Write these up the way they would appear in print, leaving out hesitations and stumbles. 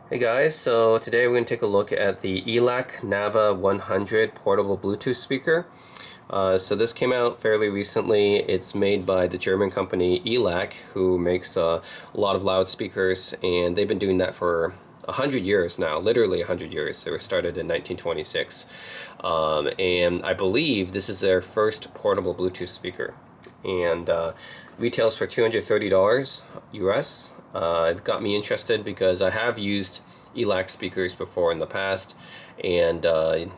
Hey guys, so today we're going to take a look at the ELAC NAVA100 portable Bluetooth speaker. So this came out fairly recently. It's made by the German company ELAC, who makes a lot of loudspeakers, and they've been doing that for 100 years now, literally 100 years. They were started in 1926. And I believe this is their first portable Bluetooth speaker. And retails for $230 US. It got me interested because I have used ELAC speakers before in the past, and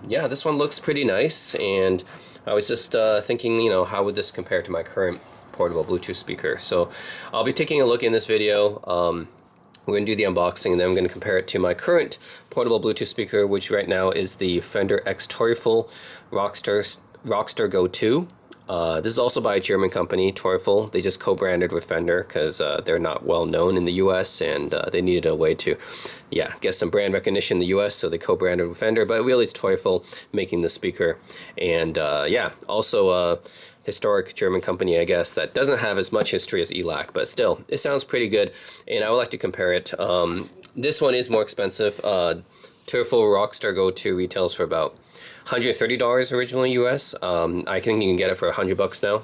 yeah, this one looks pretty nice. And I was just thinking, how would this compare to my current portable Bluetooth speaker? So I'll be taking a look in this video. We're going to do the unboxing, and then I'm going to compare it to my current portable Bluetooth speaker, which right now is the Fender Teufel Rockster Go 2. This is also by a German company, Teufel. They just co-branded with Fender because they're not well known in the US, and they needed a way to, get some brand recognition in the US, so they co-branded with Fender. But really, it's Teufel making the speaker, and also a historic German company, I guess, that doesn't have as much history as ELAC, but still, it sounds pretty good, and I would like to compare it. This one is more expensive. Teufel Rockster Go 2 retails for about $130 originally US. I think you can get it for $100 now.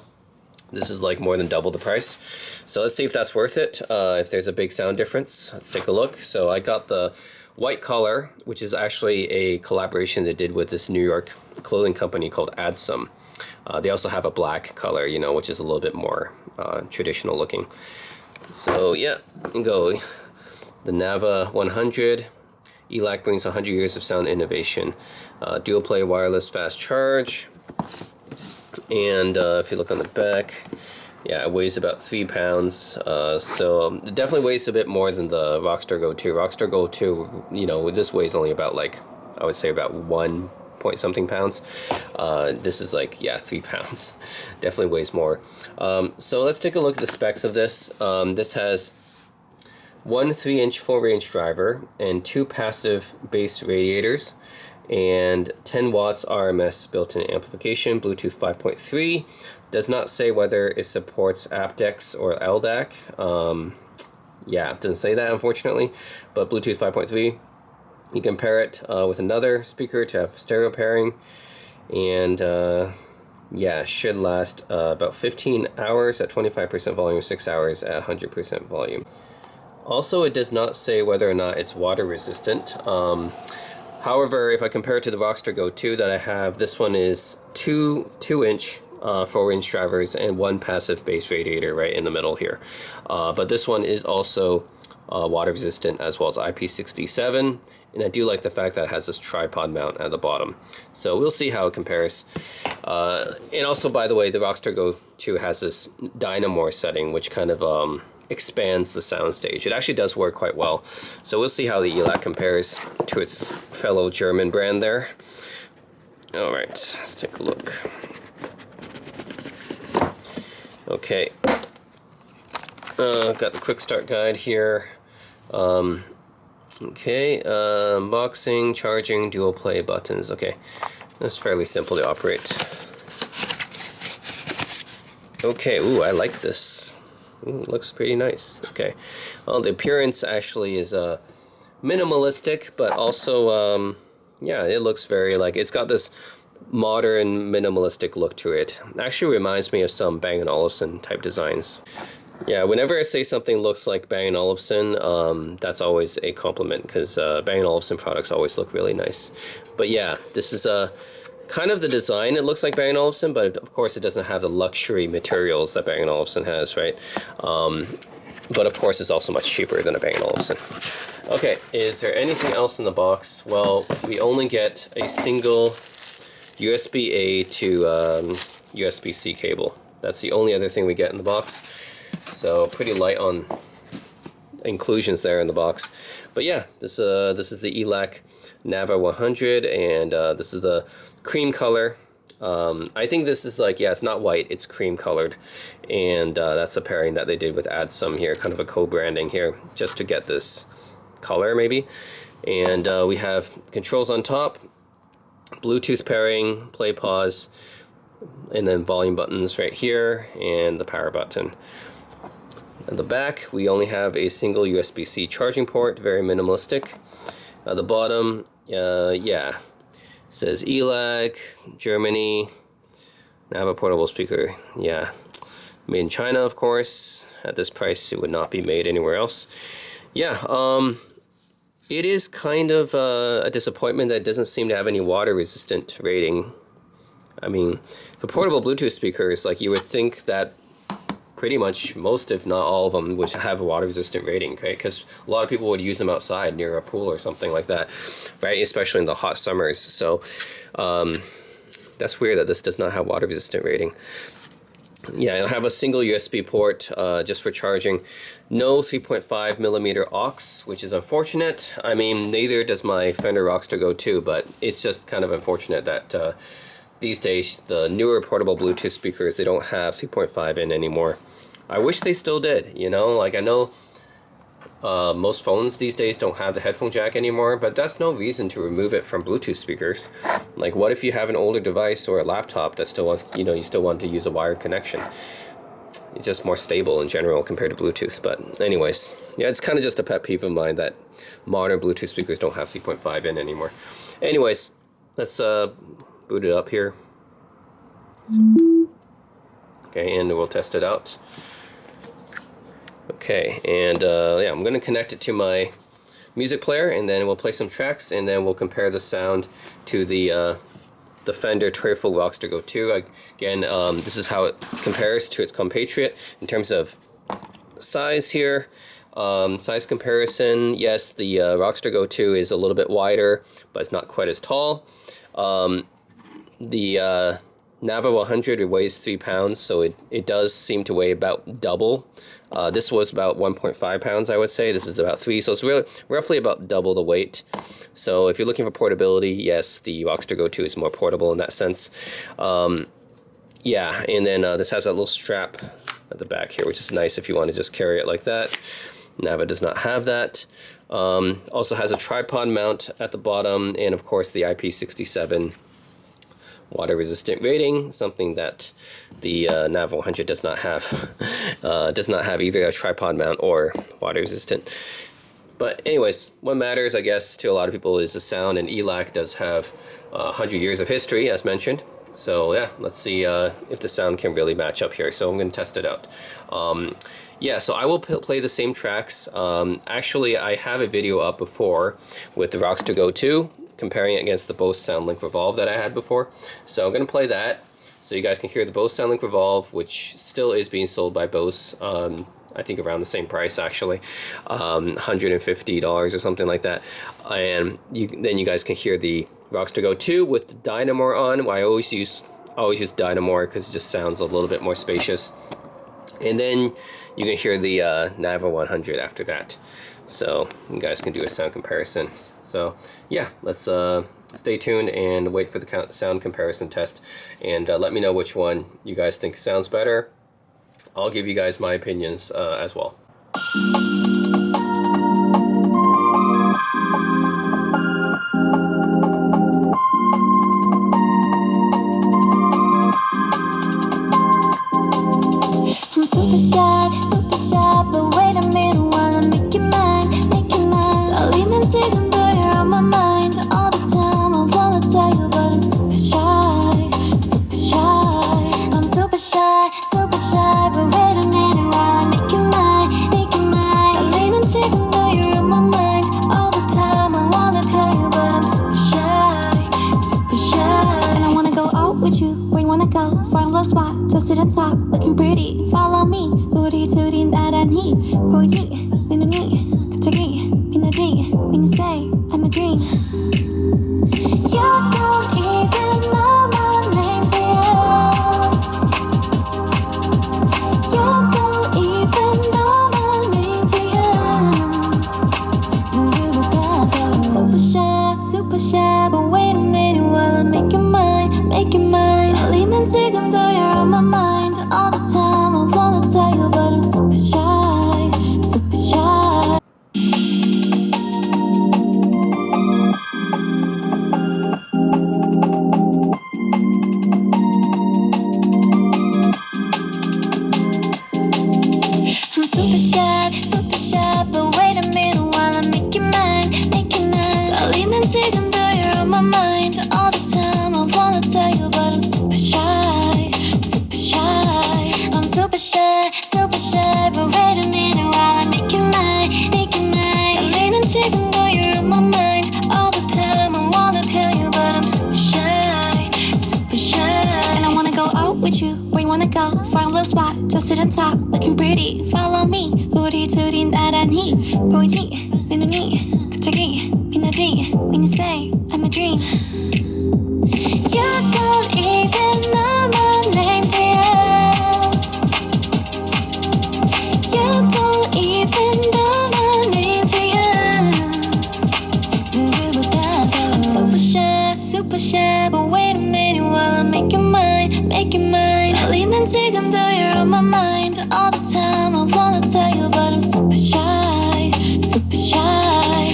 This is like more than double the price. So let's see if that's worth it. If there's a big sound difference, let's take a look. So I got the white color, which is actually a collaboration they did with this New York clothing company called Adsum. They also have a black color, which is a little bit more traditional looking. So yeah, go the NAVA100. ELAC brings 100 years of sound innovation. Dual play wireless fast charge. And if you look on the back, it weighs about 3 pounds. So it definitely weighs a bit more than the Rockster Go 2. Rockster Go 2, this weighs only about I would say about 1 point something pounds. This is 3 pounds. Definitely weighs more. So let's take a look at the specs of this. This has one 3-inch full-range driver and 2 passive bass radiators, and 10 watts RMS built-in amplification, Bluetooth 5.3. Does not say whether it supports aptX or LDAC. It doesn't say that, unfortunately, but Bluetooth 5.3. You can pair it with another speaker to have stereo pairing, and should last about 15 hours at 25% volume, 6 hours at 100% volume. Also, it does not say whether or not it's water resistant. However, if I compare it to the Rockster Go 2 that I have, this one is 2-inch 4-inch drivers and 1 passive bass radiator right in the middle here. But this one is also water resistant as well as IP67, and I do like the fact that it has this tripod mount at the bottom. So we'll see how it compares. And also, by the way, the Rockster Go 2 has this Dynamore setting, which kind of expands the soundstage. It actually does work quite well. So we'll see how the ELAC compares to its fellow German brand there. All right, let's take a look. Okay, got the quick start guide here. Unboxing, charging, dual play buttons. Okay, that's fairly simple to operate. Okay, ooh, I like this. Ooh, looks pretty nice. Okay, well, the appearance actually is minimalistic, but also it looks very it's got this modern minimalistic look to it. Actually reminds me of some Bang & Olufsen type designs. Yeah, whenever I say something looks like Bang & Olufsen, that's always a compliment, because Bang & Olufsen products always look really nice. But yeah, this is kind of the design. It looks like Bang & Olufsen, but of course it doesn't have the luxury materials that Bang & Olufsen has, right? But of course it's also much cheaper than a Bang & Olufsen. Okay, is there anything else in the box? Well, we only get a single USB-A to USB-C cable. That's the only other thing we get in the box. So pretty light on inclusions there in the box. But yeah, this is the ELAC NAVA100, and this is the cream color. I think this is it's not white, it's cream colored, and that's a pairing that they did with Adsum here, kind of a co-branding here, just to get this color maybe. And we have controls on top, Bluetooth pairing, play, pause, and then volume buttons right here, and the power button. At the back, we only have a single USB-C charging port, very minimalistic. At the bottom, yeah, says ELAC, Germany, NAVA portable speaker, yeah. Made in China, of course. At this price, it would not be made anywhere else. Yeah, it is kind of a disappointment that it doesn't seem to have any water-resistant rating. I mean, for portable Bluetooth speakers, like you would think that pretty much most, if not all of them, would have a water-resistant rating, okay? Because a lot of people would use them outside near a pool or something like that, right? Especially in the hot summers. So that's weird that this does not have water-resistant rating. Yeah, I have a single USB port just for charging. No 3.5 millimeter aux, which is unfortunate. I mean, neither does my Fender Rockster Go 2, but it's just kind of unfortunate that these days the newer portable Bluetooth speakers, they don't have 3.5 in anymore. I wish they still did, you know? Like, I know most phones these days don't have the headphone jack anymore, but that's no reason to remove it from Bluetooth speakers. Like, what if you have an older device or a laptop that still wants, you still want to use a wired connection? It's just more stable in general compared to Bluetooth. But anyways, yeah, it's kind of just a pet peeve of mine that modern Bluetooth speakers don't have 3.5 in anymore. Anyways, let's boot it up here. Okay, and we'll test it out. Okay, and yeah, I'm gonna connect it to my music player, and then we'll play some tracks, and then we'll compare the sound to the Fender Teufel Rockster Go 2. Again, this is how it compares to its compatriot in terms of size here. Size comparison, yes, the Rockster Go 2 is a little bit wider, but it's not quite as tall. The NAVA100, it weighs 3 pounds, so it does seem to weigh about double. This was about 1.5 pounds, I would say. This is about 3, so it's really roughly about double the weight. So if you're looking for portability, yes, the Rockster Go 2 is more portable in that sense. Yeah, and then this has a little strap at the back here, which is nice if you want to just carry it like that. NAVA does not have that. Also has a tripod mount at the bottom, and of course the IP67 water resistant rating, something that the NAVA100 does not have. Does not have either a tripod mount or water resistant. But anyways, what matters, I guess, to a lot of people is the sound, and ELAC does have 100 years of history, as mentioned. So yeah, let's see if the sound can really match up here. So I'm going to test it out. Yeah, so I will play the same tracks. Actually, I have a video up before with the Rockster Go 2, comparing it against the Bose SoundLink Revolve that I had before. So I'm going to play that so you guys can hear the Bose SoundLink Revolve, which still is being sold by Bose, I think around the same price actually, $150 or something like that. And then you guys can hear the Rockster Go 2 with the Dynamore on. I always use Dynamore because it just sounds a little bit more spacious. And then you can hear the NAVA100 after that. So you guys can do a sound comparison. So yeah, let's stay tuned and wait for the sound comparison test, and let me know which one you guys think sounds better. I'll give you guys my opinions as well. I'm super shy, but wait a minute while I make it mine, make it mine. 떨리는 지금도 you're on my mind all the time. I wanna tell you, but I'm super shy, super shy. I'm super shy, but wait a minute while I make it mine, make it mine. 떨리는 지금도 you're on my mind all the time. I wanna tell you, but I'm super shy, super shy. And I wanna go out with you, where you wanna go? Find a little spot, just to the top, looking pretty. Follow me, 우리 둘이 나란히 보이지? 내 눈이 갑자기 빛나지? When you say I'm a dream, you don't even know my name, dear. You don't even know my name, dear. I'm super shy, but wait a minute while I make it mine, make it mine. 떨리는 지금도 you're on my mind all the time. I wanna tell you, but I'm super shy, super shy. 지금도 you're on my mind all the time. I wanna tell you, but I'm super shy, super shy. I'm super shy, super shy. But wait a minute while I make you mine, make you mine. 떨리는 지금도 you're on my mind all the time. I wanna tell you, but I'm super shy, super shy. And I wanna go out with you. Where you wanna go? Find a little spot, just sit on top, looking pretty. Follow me. 우리 둘이 나란히 보이지? 내 눈이 갑자기 빛나지? When you say I'm a dream. You don't even know my name, dear. You don't even know my name, dear. 누구보다도 I'm super shy, but wait a minute while I make you mine, make you mine. 떨리는 지금도 you're on my mind all the time. I wanna tell you, but I'm super shy, super shy.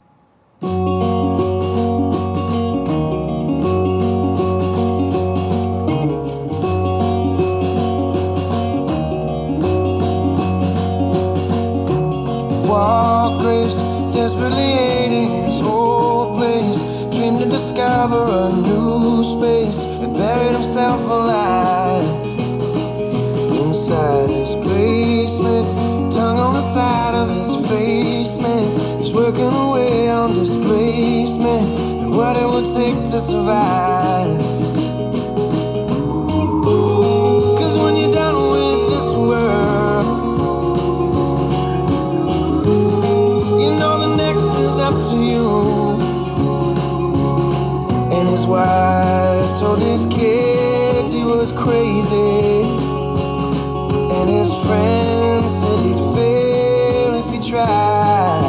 Walkers desperately hating his old place, dreamed to discover a new space, and buried himself alive inside his basement, tongue on the side of his face, man. He's working away on displacement and what it would take to survive. 'Cause when you're done with this world, you know the next is up to you. And his wife told his kids he was crazy, and his friends said he'd fail if he tried.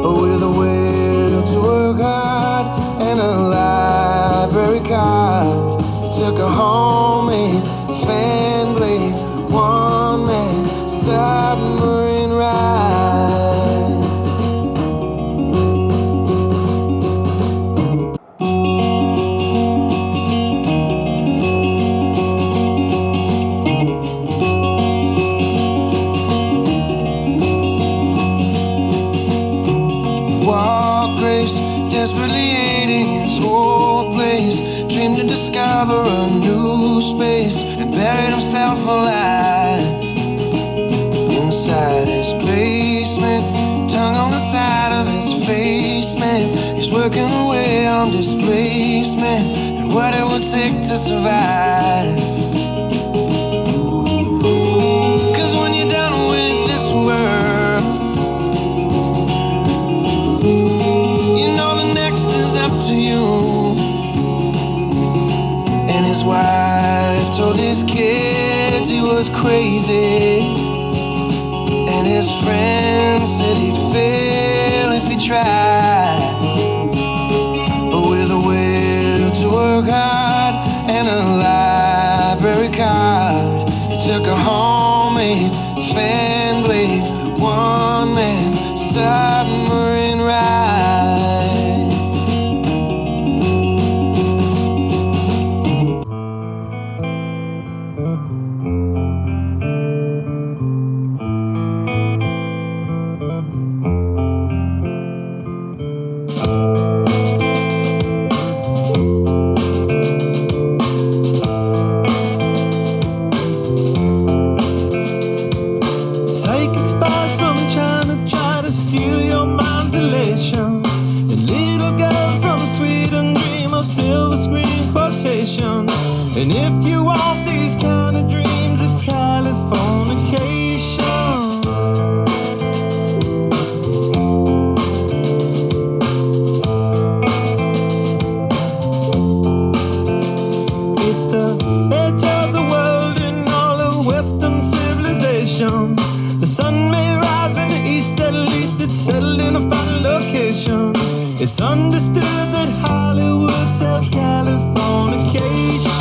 But with a will to work hard and a library card, he took a homemade fan blade, one-man submarine ride. Walkers desperately hating his old place, dreamed to discover a new space, and buried himself alive inside his basement, tongue on the side of his face, man. He's working away on displacement and what it would take to survive. 'Cause when you're done with this world, you know the next is up to you. And his wife told his kids he was crazy, and his friends said he'd fail if he tried. But with a will to work hard and a library card, he took a homemade fan blade, one-man submarine ride. Psychic spies from China try to steal your mind's elation. The little girls from Sweden dream of silver screen quotations. And if you want these kind of dreams, it's Californication. It's the edge of the world in all of Western civilization. The sun may rise in the east, at least it's settled in a final location. It's understood that Hollywood sells Californication.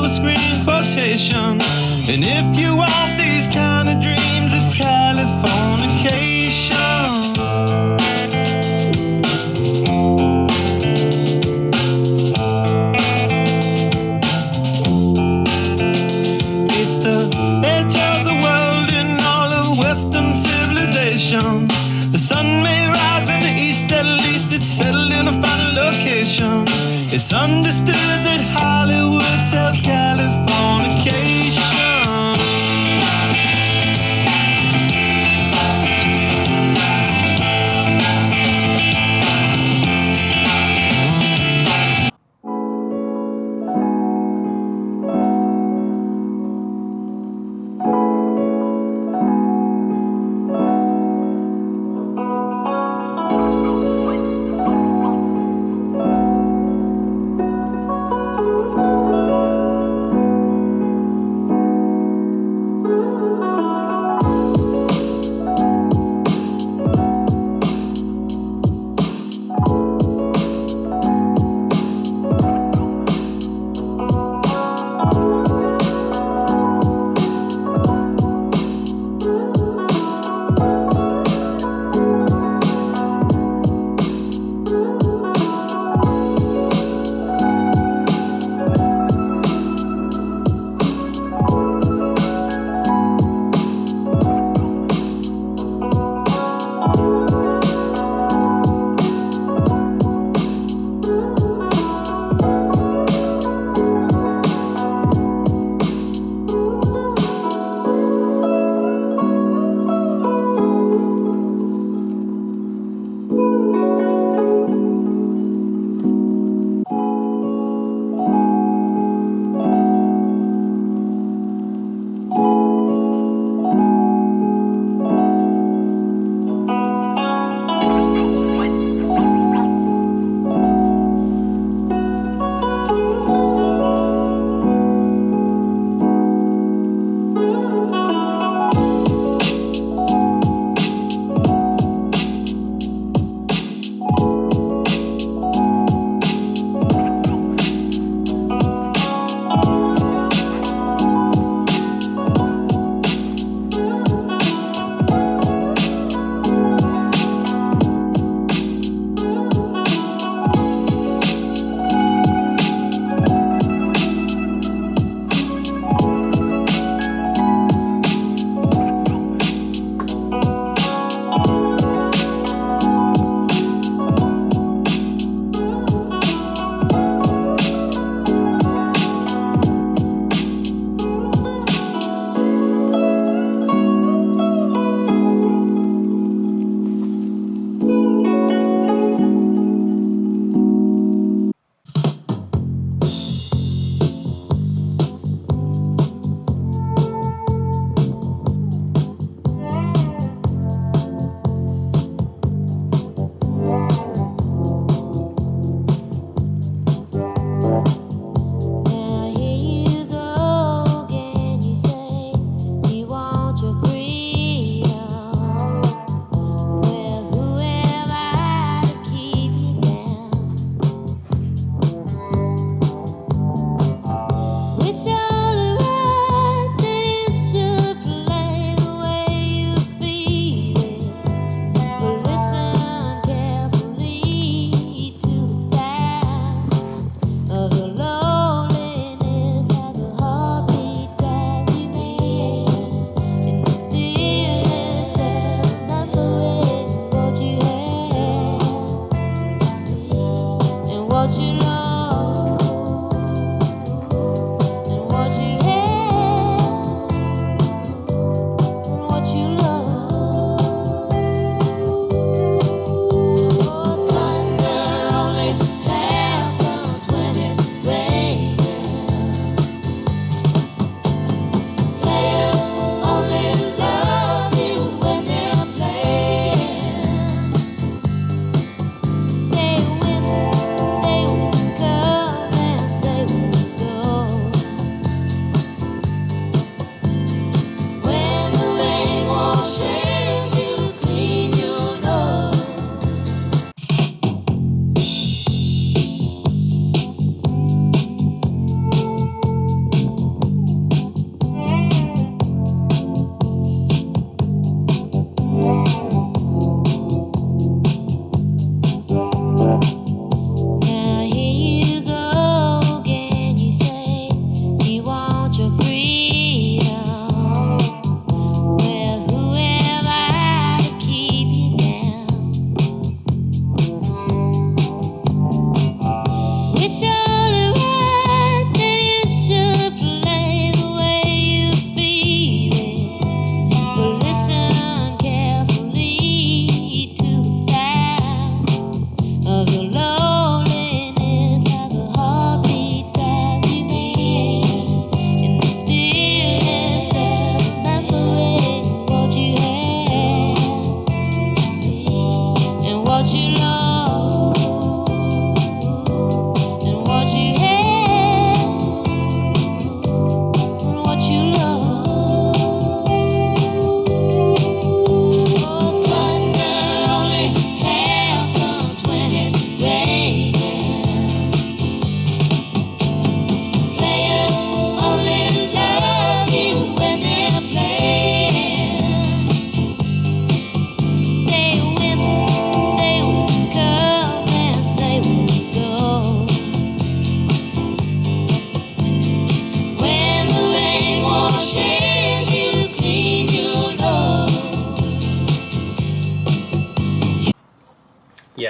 silver screen quotation. And if you want these kind of dreams, it's Californication. It's the edge of the world in all of Western civilization. The sun may rise in the east, at least it's settled in a final location. It's understood that Hollywood sells Californication.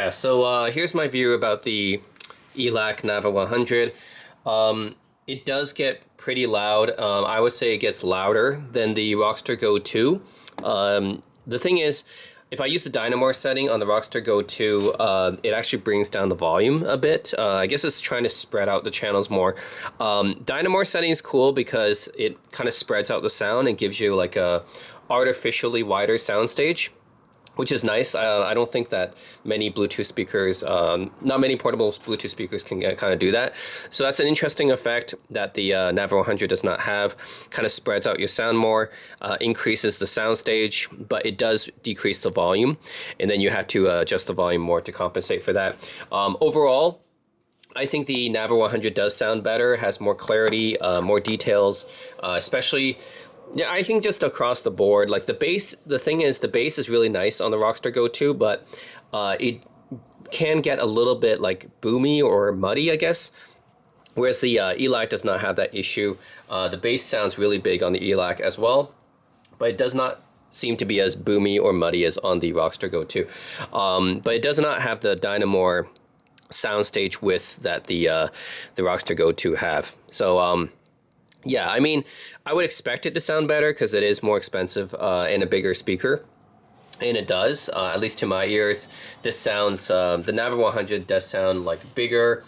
yeah, so here's my view about the ELAC NAVA100. It does get pretty loud. I would say it gets louder than the Rockster Go 2. The thing is, if I use the Dynamo setting on the Rockster Go 2, it actually brings down the volume a bit. I guess it's trying to spread out the channels more. Dynamo setting is cool because it kind of spreads out the sound and gives you like a artificially wider soundstage, which is nice. I don't think that many Bluetooth speakers, not many portable Bluetooth speakers can kind of do that. So that's an interesting effect that the NAVA100 does not have. Kind of spreads out your sound more, increases the soundstage, but it does decrease the volume. And then you have to adjust the volume more to compensate for that. Overall, I think the NAVA100 does sound better, has more clarity, more details, especially... Yeah, I think just across the board, like the bass, the thing is the bass is really nice on the Rockster Go 2, but it can get a little bit like boomy or muddy, I guess. Whereas the ELAC does not have that issue. The bass sounds really big on the ELAC as well, but it does not seem to be as boomy or muddy as on the Rockster Go 2. But it does not have the Dynamo soundstage width that the Rockster Go 2 have. So, yeah, I mean, I would expect it to sound better because it is more expensive and a bigger speaker. And it does, at least to my ears. This sounds, the NAVA100 does sound like bigger,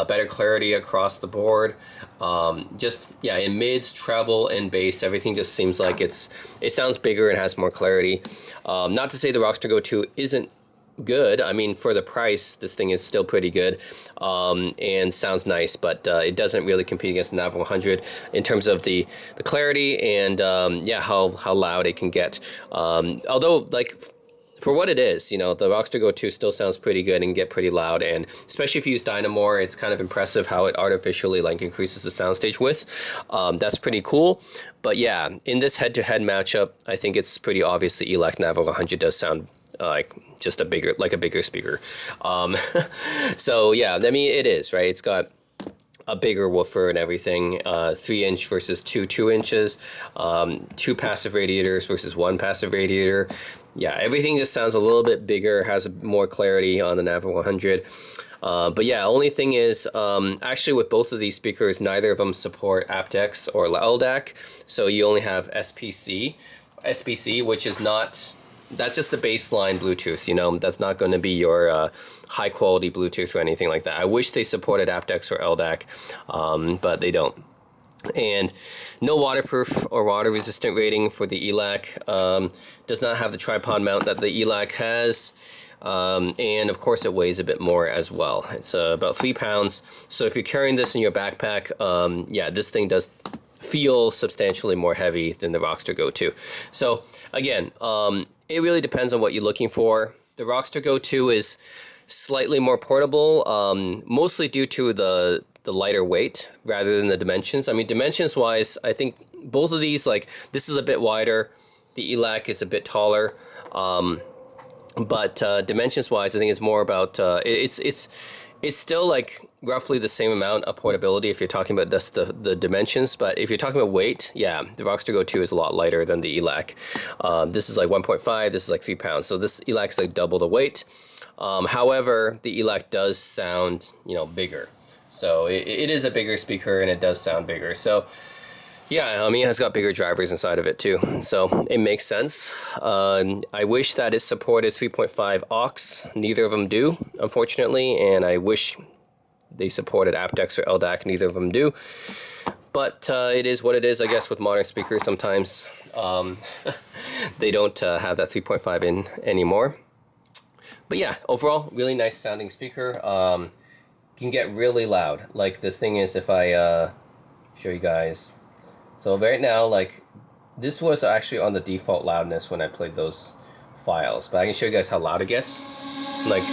better clarity across the board. Just, yeah, in mids, treble, and bass, everything just seems like it sounds bigger and has more clarity. Not to say the Rockster Go 2 isn't good. I mean, for the price, this thing is still pretty good and sounds nice, but it doesn't really compete against the NAVA100 in terms of the clarity and yeah, how loud it can get. Although, like, for what it is, you know, the Rockster Go 2 still sounds pretty good and can get pretty loud, and especially if you use Dynamo, it's kind of impressive how it artificially like increases the soundstage width. That's pretty cool. But yeah, in this head-to-head matchup, I think it's pretty obvious the ELAC NAVA100 does sound like just a bigger speaker. So yeah, I mean, it is, right? It's got a bigger woofer and everything, 3-inch versus 2 inches, 2 passive radiators versus 1 passive radiator. Yeah, everything just sounds a little bit bigger, has more clarity on the NAVA100. But yeah, only thing is, actually with both of these speakers, neither of them support aptX or LDAC. So you only have SPC, which is not... That's just the baseline Bluetooth, you know, that's not going to be your high quality Bluetooth or anything like that. I wish they supported aptX or LDAC, but they don't. And no waterproof or water resistant rating for the ELAC. Does not have the tripod mount that the ELAC has. And of course it weighs a bit more as well. It's about 3 pounds. So if you're carrying this in your backpack, yeah, this thing does feel substantially more heavy than the Rockster Go 2. So again, it really depends on what you're looking for. The Rockster Go 2 is slightly more portable, mostly due to the lighter weight rather than the dimensions. I mean, dimensions wise, I think both of these, like, this is a bit wider, the ELAC is a bit taller, but dimensions wise, I think it's more about it's still like roughly the same amount of portability if you're talking about just the dimensions, but if you're talking about weight, yeah, the Rockster Go 2 is a lot lighter than the ELAC. This is like 1.5, this is like 3 pounds, so this ELAC is like double the weight. However, the ELAC does sound, you know, bigger. So it is a bigger speaker and it does sound bigger. So yeah, I mean, it has got bigger drivers inside of it too, so it makes sense. I wish that it supported 3.5 aux. Neither of them do, unfortunately, and I wish they supported aptX or LDAC. Neither of them do. But it is what it is, I guess, with modern speakers. Sometimes they don't have that 3.5 in anymore. But yeah, overall, really nice sounding speaker. Can get really loud. Like, this thing is, if I show you guys. So right now, like, this was actually on the default loudness when I played those files, but I can show you guys how loud it gets. Like,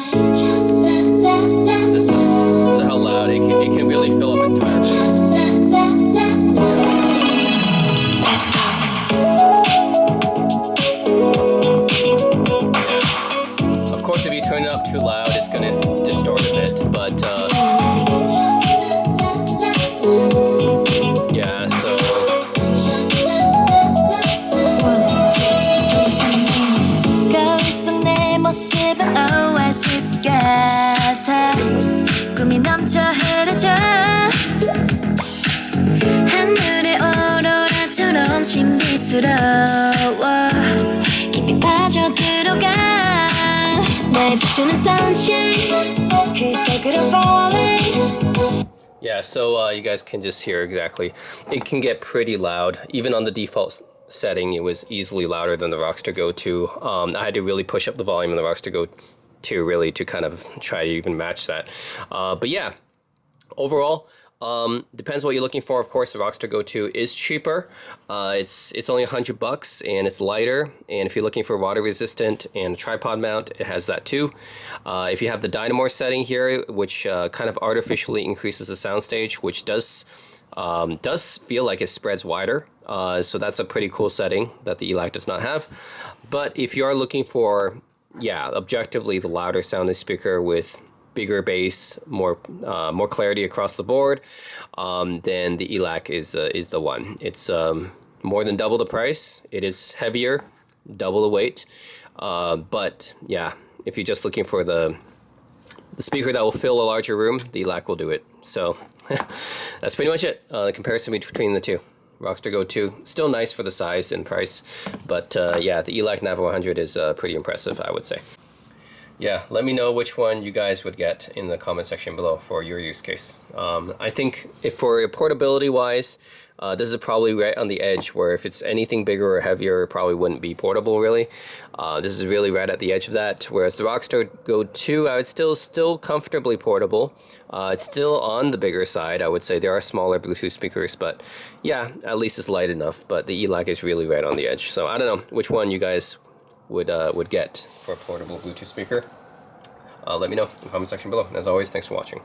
this is how loud it can really fill up entire room. Of course, if you turn it up too loud, it's gonna distort a bit, but yeah, so 거울속 내 모습은 oasis가 신비스러워 깊이 빠져들어가 날 비추는 sunshine 그 색으로 falling. Yeah, so you guys can just hear exactly. It can get pretty loud. Even on the default setting, it was easily louder than the Rockster Go 2. I had to really push up the volume in the Rockster Go 2 really to kind of try to even match that. But yeah, overall, depends what you're looking for. Of course, the Rockster Go 2 is cheaper. It's only $100 and it's lighter. And if you're looking for water resistant and a tripod mount, it has that too. If you have the dynamo setting here, which kind of artificially increases the soundstage, which does feel like it spreads wider. So that's a pretty cool setting that the ELAC does not have. But if you are looking for, yeah, objectively the louder sounding speaker with bigger bass, more clarity across the board, then the ELAC is the one. It's more than double the price. It is heavier, double the weight. But yeah, if you're just looking for the speaker that will fill a larger room, the ELAC will do it. So that's pretty much it. The comparison between the two. Rockster Go 2, still nice for the size and price, but yeah, the ELAC NAVA100 is pretty impressive, I would say. Yeah, let me know which one you guys would get in the comment section below for your use case. I think if for portability wise, this is probably right on the edge where if it's anything bigger or heavier, it probably wouldn't be portable really. This is really right at the edge of that, whereas the Rockster Go 2, I would still comfortably portable. It's still on the bigger side, I would say. There are smaller Bluetooth speakers, but yeah, at least it's light enough. But the ELAC is really right on the edge. So I don't know which one you guys would get for a portable Bluetooth speaker. Let me know in the comment section below. And as always, thanks for watching.